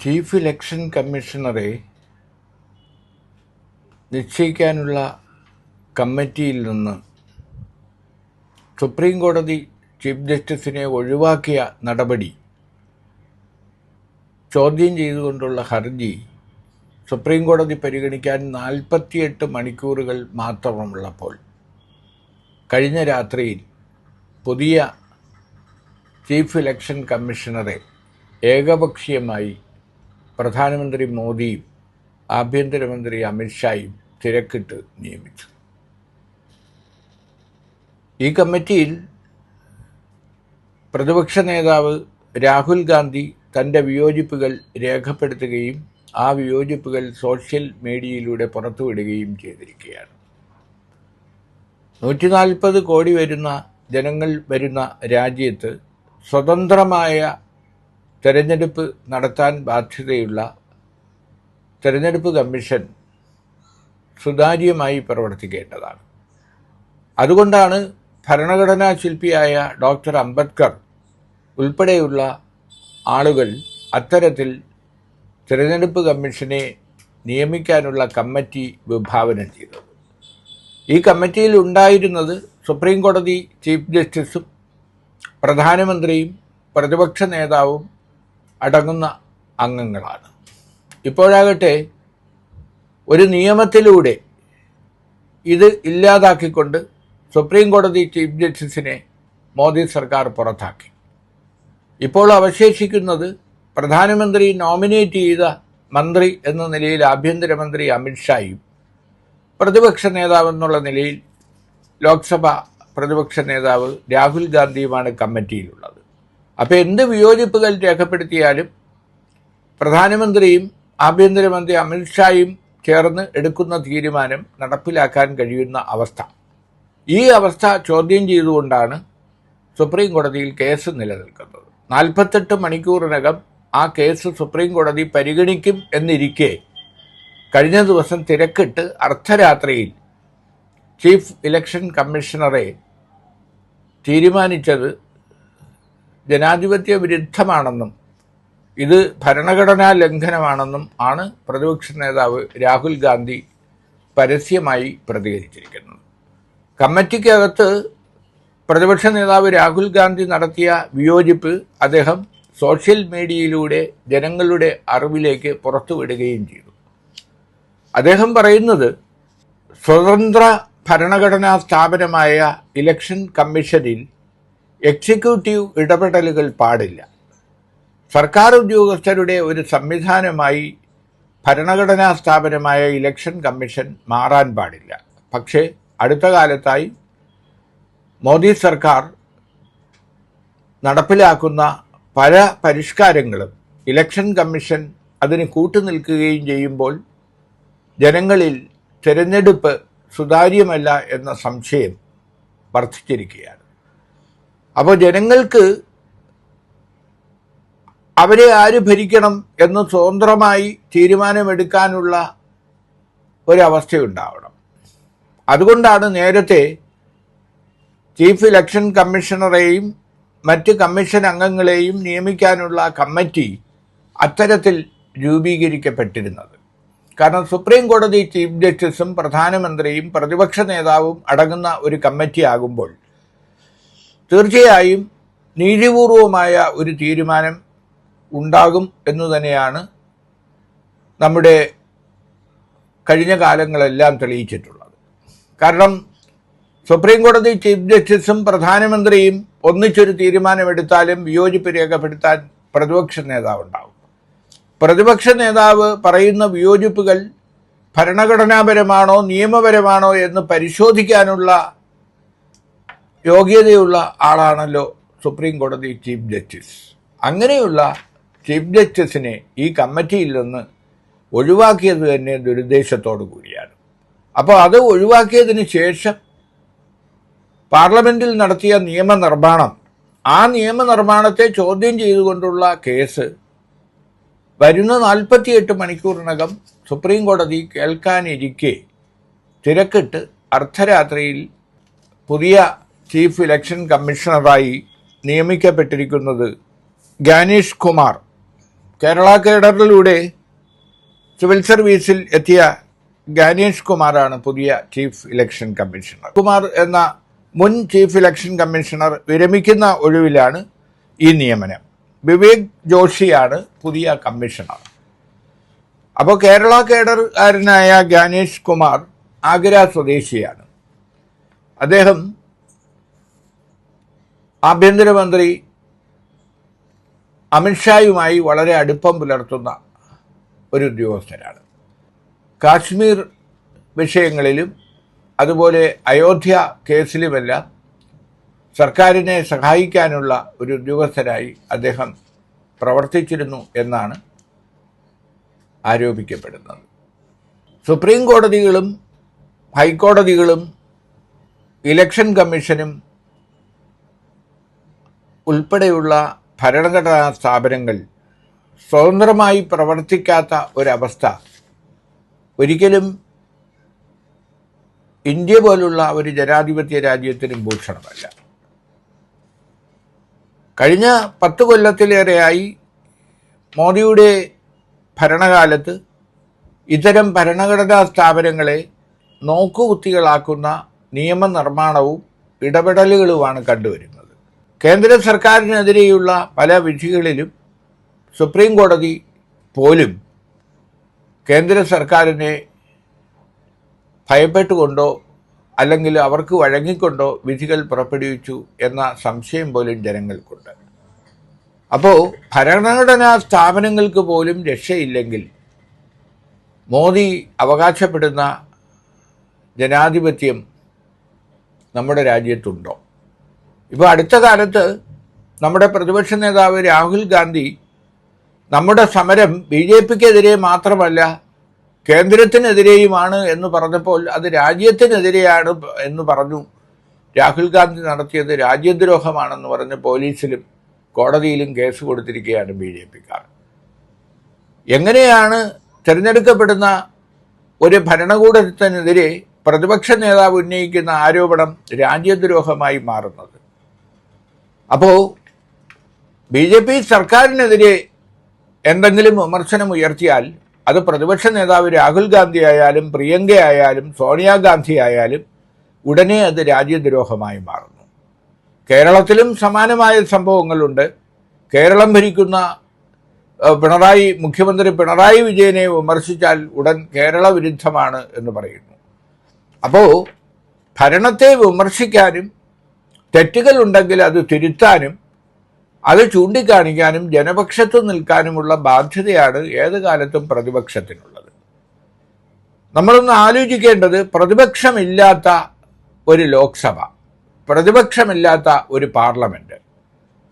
Chief election കമ്മീഷണറെ നിശ്ചയിക്കാനുള്ള കമ്മിറ്റിയിൽ നിന്ന് supreme കോടതി ചീഫ് ജസ്റ്റിസിനെ ഒഴിവാക്കിയ നടപടി ചോദ്യം ചെയ്തുകൊണ്ടുള്ള ഹർജി സുപ്രീം കോടതി പരിഗണിക്കാൻ 48 മണിക്കൂറുകൾ മാത്രമുള്ളപ്പോൾ കഴിഞ്ഞ രാത്രിയിൽ പുതിയ ചീഫ് ഇലക്ഷൻ കമ്മീഷണറെ ഏകപക്ഷീയമായി പ്രധാനമന്ത്രി മോദിയും ആഭ്യന്തരമന്ത്രി അമിത്ഷായും തിരക്കിട്ട് നിയമിച്ചു. ഈ കമ്മിറ്റിയിൽ പ്രതിപക്ഷ നേതാവ് രാഹുൽ ഗാന്ധി തൻ്റെ വിയോജിപ്പുകൾ രേഖപ്പെടുത്തുകയും ആ വിയോജിപ്പുകൾ സോഷ്യൽ മീഡിയയിലൂടെ പുറത്തുവിടുകയും ചെയ്തിരിക്കുകയാണ്. 140 കോടി വരുന്ന ജനങ്ങൾ വരുന്ന രാജ്യത്ത് സ്വതന്ത്രമായ തെരഞ്ഞെടുപ്പ് നടത്താൻ ബാധ്യതയുള്ള തെരഞ്ഞെടുപ്പ് കമ്മീഷൻ സുതാര്യമായി പ്രവർത്തിക്കേണ്ടതാണ്. അതുകൊണ്ടാണ് ഭരണഘടനാ ശില്പിയായ ഡോക്ടർ അംബേദ്കർ ഉൾപ്പെടെയുള്ള ആളുകൾ അത്തരത്തിൽ തിരഞ്ഞെടുപ്പ് കമ്മീഷനെ നിയമിക്കാനുള്ള കമ്മിറ്റി വിഭാവനം ചെയ്തത്. ഈ കമ്മിറ്റിയിൽ ഉണ്ടായിരുന്നത് സുപ്രീം കോടതി ചീഫ് ജസ്റ്റിസും പ്രധാനമന്ത്രിയും പ്രതിപക്ഷ നേതാവും അടങ്ങുന്ന അംഗങ്ങളാണ്. ഇപ്പോഴാകട്ടെ ഒരു നിയമത്തിലൂടെ ഇത് ഇല്ലാതാക്കിക്കൊണ്ട് സുപ്രീം കോടതി ചീഫ് ജസ്റ്റിസിനെ മോദി സർക്കാർ പുറത്താക്കി. ഇപ്പോൾ അവശേഷിക്കുന്നത് പ്രധാനമന്ത്രി നോമിനേറ്റ് ചെയ്ത മന്ത്രി എന്ന നിലയിൽ ആഭ്യന്തരമന്ത്രി അമിത്ഷായും പ്രതിപക്ഷ നേതാവെന്നുള്ള നിലയിൽ ലോക്സഭ പ്രതിപക്ഷ നേതാവ് രാഹുൽ ഗാന്ധിയുമാണ് കമ്മിറ്റിയിലുള്ളത്. അപ്പോൾ എന്ത് വിയോജിപ്പുകൾ രേഖപ്പെടുത്തിയാലും പ്രധാനമന്ത്രിയും ആഭ്യന്തരമന്ത്രി അമിത്ഷായും ചേർന്ന് എടുക്കുന്ന തീരുമാനം നടപ്പിലാക്കാൻ കഴിയുന്ന അവസ്ഥ. ഈ അവസ്ഥ ചോദ്യം ചെയ്തുകൊണ്ടാണ് സുപ്രീം കോടതിയിൽ കേസ് നിലനിൽക്കുന്നത്. 48 മണിക്കൂറിനകം ആ കേസ് സുപ്രീം കോടതി പരിഗണിക്കും എന്നിരിക്കെ കഴിഞ്ഞ ദിവസം തിരക്കിട്ട് അർദ്ധരാത്രിയിൽ ചീഫ് ഇലക്ഷൻ കമ്മീഷണറെ തീരുമാനിച്ചത് ജനാധിപത്യ വിരുദ്ധമാണെന്നും ഇത് ഭരണഘടനാ ലംഘനമാണെന്നും ആണ് പ്രതിപക്ഷ നേതാവ് രാഹുൽ ഗാന്ധി പരസ്യമായി പ്രതികരിച്ചിരിക്കുന്നത്. കമ്മിറ്റിക്കകത്ത് പ്രതിപക്ഷ നേതാവ് രാഹുൽ ഗാന്ധി നടത്തിയ വിയോജിപ്പ് അദ്ദേഹം സോഷ്യൽ മീഡിയയിലൂടെ ജനങ്ങളുടെ അറിവിലേക്ക് പുറത്തുവിടുകയും ചെയ്തു. അദ്ദേഹം പറയുന്നത് സ്വതന്ത്ര ഭരണഘടനാ സ്ഥാപനമായ ഇലക്ഷൻ കമ്മീഷനിൽ എക്സിക്യൂട്ടീവ് ഇടപെടലുകൾ പാടില്ല. സർക്കാർ ഉദ്യോഗസ്ഥരുടെ ഒരു സംവിധാനമായി ഭരണഘടനാ സ്ഥാപനമായ ഇലക്ഷൻ കമ്മീഷൻ മാറാൻ പാടില്ല. പക്ഷേ അടുത്ത കാലത്തായി മോദി സർക്കാർ നടപ്പിലാക്കുന്ന പല പരിഷ്കാരങ്ങളും ഇലക്ഷൻ കമ്മീഷൻ അതിന് കൂട്ടുനിൽക്കുകയും ചെയ്യുമ്പോൾ ജനങ്ങളിൽ തിരഞ്ഞെടുപ്പ് സുതാര്യമല്ല എന്ന സംശയം വർദ്ധിച്ചിരിക്കുകയാണ്. അപ്പോൾ ജനങ്ങൾക്ക് അവരെ ആര് ഭരിക്കണം എന്ന് സ്വതന്ത്രമായി തീരുമാനമെടുക്കാനുള്ള ഒരവസ്ഥയുണ്ടാവണം. അതുകൊണ്ടാണ് നേരത്തെ ചീഫ് ഇലക്ഷൻ കമ്മീഷണറെയും മറ്റ് കമ്മീഷൻ അംഗങ്ങളെയും നിയമിക്കാനുള്ള കമ്മിറ്റി അത്തരത്തിൽ രൂപീകരിക്കപ്പെട്ടിരുന്നത്. കാരണം സുപ്രീം കോടതി ചീഫ് ജസ്റ്റിസും പ്രധാനമന്ത്രിയും പ്രതിപക്ഷ നേതാവും അടങ്ങുന്ന ഒരു കമ്മിറ്റി ആകുമ്പോൾ തീർച്ചയായും നീതിപൂർവമായ ഒരു തീരുമാനം ഉണ്ടാകും എന്നു തന്നെയാണ് നമ്മുടെ കഴിഞ്ഞ കാലങ്ങളെല്ലാം തെളിയിച്ചിട്ടുള്ളത്. കാരണം സുപ്രീം കോടതി ചീഫ് ജസ്റ്റിസും പ്രധാനമന്ത്രിയും ഒന്നിച്ചൊരു തീരുമാനമെടുത്താലും വിയോജിപ്പ് രേഖപ്പെടുത്താൻ പ്രതിപക്ഷ നേതാവുണ്ടാവും. പ്രതിപക്ഷ നേതാവ് പറയുന്ന വിയോജിപ്പുകൾ ഭരണഘടനാപരമാണോ നിയമപരമാണോ എന്ന് പരിശോധിക്കാനുള്ള യോഗ്യതയുള്ള ആളാണല്ലോ സുപ്രീം കോടതി ചീഫ് ജസ്റ്റിസ്. അങ്ങനെയുള്ള ചീഫ് ജസ്റ്റിസിനെ ഈ കമ്മിറ്റിയിൽ നിന്ന് ഒഴിവാക്കിയത് തന്നെ ദുരുദ്ദേശത്തോടു കൂടിയാണ്. അപ്പോൾ അത് ഒഴിവാക്കിയതിന് ശേഷം പാർലമെൻറ്റിൽ നടത്തിയ നിയമനിർമ്മാണം, ആ നിയമനിർമ്മാണത്തെ ചോദ്യം ചെയ്തുകൊണ്ടുള്ള കേസ് വരുന്ന 48 മണിക്കൂറിനകം സുപ്രീം കോടതി കേൾക്കാനിരിക്കെ തിരക്കിട്ട് അർദ്ധരാത്രിയിൽ പുതിയ ചീഫ് ഇലക്ഷൻ കമ്മീഷണറായി നിയമിക്കപ്പെട്ടിരിക്കുന്നത് ഗാനേഷ് കുമാർ കേരള കേഡറിലൂടെ സിവിൽ സർവീസിൽ എത്തിയ ഗാനേഷ് കുമാറാണ് പുതിയ ചീഫ് ഇലക്ഷൻ കമ്മീഷണർ. കുമാർ എന്ന മുൻ ചീഫ് ഇലക്ഷൻ കമ്മീഷണർ വിരമിക്കുന്ന ഒഴിവിലാണ് ഈ നിയമനം. വിവേക് ജോഷിയാണ് പുതിയ കമ്മീഷണർ. അപ്പോൾ കേരള കേഡറുകാരനായ ഗാനേഷ് കുമാർ ആഗ്ര സ്വദേശിയാണ്. അദ്ദേഹം ആഭ്യന്തരമന്ത്രി അമിത്ഷായുമായി വളരെ അടുപ്പം പുലർത്തുന്ന ഒരു ഉദ്യോഗസ്ഥനാണ്. കാശ്മീർ വിഷയങ്ങളിലും അതുപോലെ അയോധ്യ കേസിലുമെല്ലാം സർക്കാരിനെ സഹായിക്കാനുള്ള ഒരു ഉദ്യോഗസ്ഥനായി അദ്ദേഹം പ്രവർത്തിച്ചിരുന്നു എന്നാണ് ആരോപിക്കപ്പെടുന്നത്. സുപ്രീം കോടതികളും ഹൈക്കോടതികളും ഇലക്ഷൻ കമ്മീഷനും ഉൾപ്പെടെയുള്ള ഭരണഘടനാ സ്ഥാപനങ്ങൾ സ്വതന്ത്രമായി പ്രവർത്തിക്കാത്ത ഒരവസ്ഥ ഒരിക്കലും ഇന്ത്യ പോലുള്ള ഒരു ജനാധിപത്യ രാജ്യത്തിനും ഭൂഷണമല്ല. കഴിഞ്ഞ 10 കൊല്ലത്തിലേറെയായി മോദിയുടെ ഭരണകാലത്ത് ഇത്തരം ഭരണഘടനാ സ്ഥാപനങ്ങളെ നോക്കുകുത്തികളാക്കുന്ന നിയമനിർമ്മാണവും ഇടപെടലുകളുമാണ് കണ്ടുവരുന്നത്. കേന്ദ്ര സർക്കാരിനെതിരെയുള്ള പല വിധികളിലും സുപ്രീം കോടതി പോലും കേന്ദ്ര സർക്കാരിനെ ഭയപ്പെട്ടുകൊണ്ടോ അല്ലെങ്കിൽ അവർക്ക് വഴങ്ങിക്കൊണ്ടോ വിധികൾ പുറപ്പെടുവിച്ചു എന്ന സംശയം പോലും ജനങ്ങൾക്കുണ്ട്. അപ്പോൾ ഭരണഘടനാ സ്ഥാപനങ്ങൾക്ക് പോലും രക്ഷയില്ലെങ്കിൽ മോദി അവകാശപ്പെടുന്ന ജനാധിപത്യം നമ്മുടെ രാജ്യത്തുണ്ടോ? ഇപ്പോൾ അടുത്ത കാലത്ത് നമ്മുടെ പ്രതിപക്ഷ നേതാവ് രാഹുൽ ഗാന്ധി നമ്മുടെ സമരം BJPക്കെതിരെ മാത്രമല്ല കേന്ദ്രത്തിനെതിരെയുമാണ് എന്ന് പറഞ്ഞപ്പോൾ അത് രാജ്യത്തിനെതിരെയാണ് എന്ന് പറഞ്ഞു. രാഹുൽ ഗാന്ധി നടത്തിയത് രാജ്യദ്രോഹമാണെന്ന് പറഞ്ഞ് പോലീസിലും കോടതിയിലും കേസ് കൊടുത്തിരിക്കുകയാണ് BJPക്കാർ. എങ്ങനെയാണ് തിരഞ്ഞെടുക്കപ്പെടുന്ന ഒരു ഭരണകൂടത്തിനെതിരെ പ്രതിപക്ഷ നേതാവ് ഉന്നയിക്കുന്ന ആരോപണം രാജ്യദ്രോഹമായി മാറുന്നത്? അപ്പോൾ BJP സർക്കാരിനെതിരെ എന്തെങ്കിലും വിമർശനം ഉയർത്തിയാൽ അത് പ്രതിപക്ഷ നേതാവ് രാഹുൽ ഗാന്ധി ആയാലും പ്രിയങ്ക ആയാലും സോണിയാഗാന്ധി ആയാലും ഉടനെ അത് രാജ്യദ്രോഹമായി മാറുന്നു. കേരളത്തിലും സമാനമായ സംഭവങ്ങളുണ്ട്. കേരളം ഭരിക്കുന്ന മുഖ്യമന്ത്രി പിണറായി വിജയനെ വിമർശിച്ചാൽ ഉടൻ കേരള വിരുദ്ധമാണ് എന്ന് പറയുന്നു. അപ്പോൾ ഭരണത്തെ വിമർശിക്കാനും തെറ്റുകളുണ്ടെങ്കിൽ അത് തിരുത്താനും അത് ചൂണ്ടിക്കാണിക്കാനും ജനപക്ഷത്ത് നിൽക്കാനുമുള്ള ബാധ്യതയാണ് ഏത് കാലത്തും പ്രതിപക്ഷത്തിനുള്ളത്. നമ്മളൊന്ന് ആലോചിക്കേണ്ടത് പ്രതിപക്ഷമില്ലാത്ത ഒരു ലോക്സഭ, പ്രതിപക്ഷമില്ലാത്ത ഒരു പാർലമെന്റ്,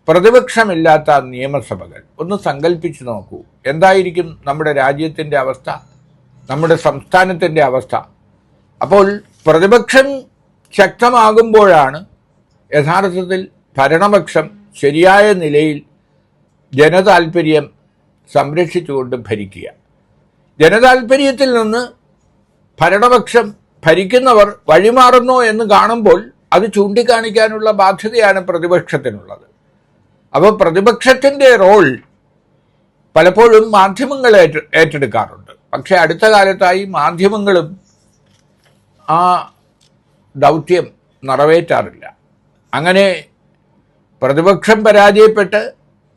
പ്രതിപക്ഷമില്ലാത്ത നിയമസഭകൾ ഒന്ന് സങ്കല്പിച്ചു നോക്കൂ. എന്തായിരിക്കും നമ്മുടെ രാജ്യത്തിൻ്റെ അവസ്ഥ, നമ്മുടെ സംസ്ഥാനത്തിൻ്റെ അവസ്ഥ? അപ്പോൾ പ്രതിപക്ഷം ശക്തമാകുമ്പോഴാണ് യഥാർത്ഥത്തിൽ ഭരണപക്ഷം ശരിയായ നിലയിൽ ജനതാൽപര്യം സംരക്ഷിച്ചുകൊണ്ട് ഭരിക്കുക. ജനതാൽപര്യത്തിൽ നിന്ന് ഭരണപക്ഷം ഭരിക്കുന്നവർ വഴിമാറുന്നു എന്ന് കാണുമ്പോൾ അത് ചൂണ്ടിക്കാണിക്കാനുള്ള ബാധ്യതയാണ് പ്രതിപക്ഷത്തിനുള്ളത്. അപ്പോൾ പ്രതിപക്ഷത്തിൻ്റെ റോൾ പലപ്പോഴും മാധ്യമങ്ങൾ ഏറ്റെടുക്കാറുണ്ട്. പക്ഷേ അടുത്ത കാലത്തായി മാധ്യമങ്ങളും ആ ദൗത്യം നിറവേറ്റാറില്ല. അങ്ങനെ പ്രതിപക്ഷം പരാജയപ്പെട്ട്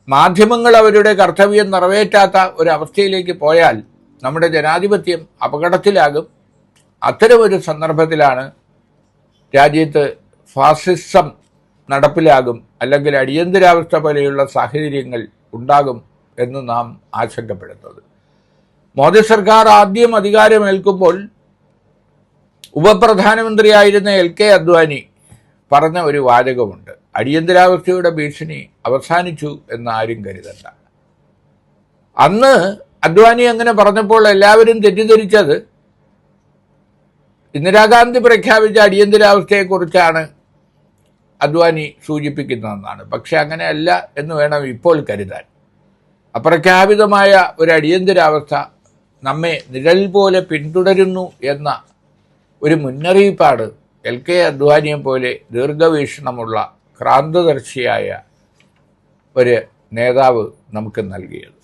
മാധ്യമങ്ങൾ അവരുടെ കർത്തവ്യം നിറവേറ്റാത്ത ഒരവസ്ഥയിലേക്ക് പോയാൽ നമ്മുടെ ജനാധിപത്യം അപകടത്തിലാകും. അത്തരമൊരു സന്ദർഭത്തിലാണ് രാജ്യത്ത് ഫാസിസം നടപ്പിലാകും, അല്ലെങ്കിൽ അടിയന്തരാവസ്ഥ പോലെയുള്ള സാഹചര്യങ്ങൾ ഉണ്ടാകും എന്ന് നാം ആശങ്കപ്പെടുന്നത്. മോദി സർക്കാർ ആദ്യം അധികാരമേൽക്കുമ്പോൾ ഉപപ്രധാനമന്ത്രിയായിരുന്ന LK അദ്വാനി പറഞ്ഞ ഒരു വാചകമുണ്ട്: അടിയന്തരാവസ്ഥയുടെ ഭീഷണി അവസാനിച്ചു എന്ന് ആരും കരുതണ്ട. അന്ന് അദ്വാനി അങ്ങനെ പറഞ്ഞപ്പോൾ എല്ലാവരും തെറ്റിദ്ധരിച്ചത് ഇന്ദിരാഗാന്ധി പ്രഖ്യാപിച്ച അടിയന്തരാവസ്ഥയെക്കുറിച്ചാണ് അദ്വാനി സൂചിപ്പിക്കുന്നതെന്നാണ്. പക്ഷെ അങ്ങനെയല്ല എന്ന് വേണം ഇപ്പോൾ കരുതാൻ. അപ്രഖ്യാപിതമായ ഒരു അടിയന്തരാവസ്ഥ നമ്മെ നിഴൽ പോലെ പിന്തുടരുന്നു എന്ന ഒരു മുന്നറിയിപ്പാണ് LK അദ്വാനിയെ പോലെ ദീർഘവീക്ഷണമുള്ള ക്രാന്തദർശിയായ ഒരു നേതാവ് നമുക്ക് നൽകിയത്.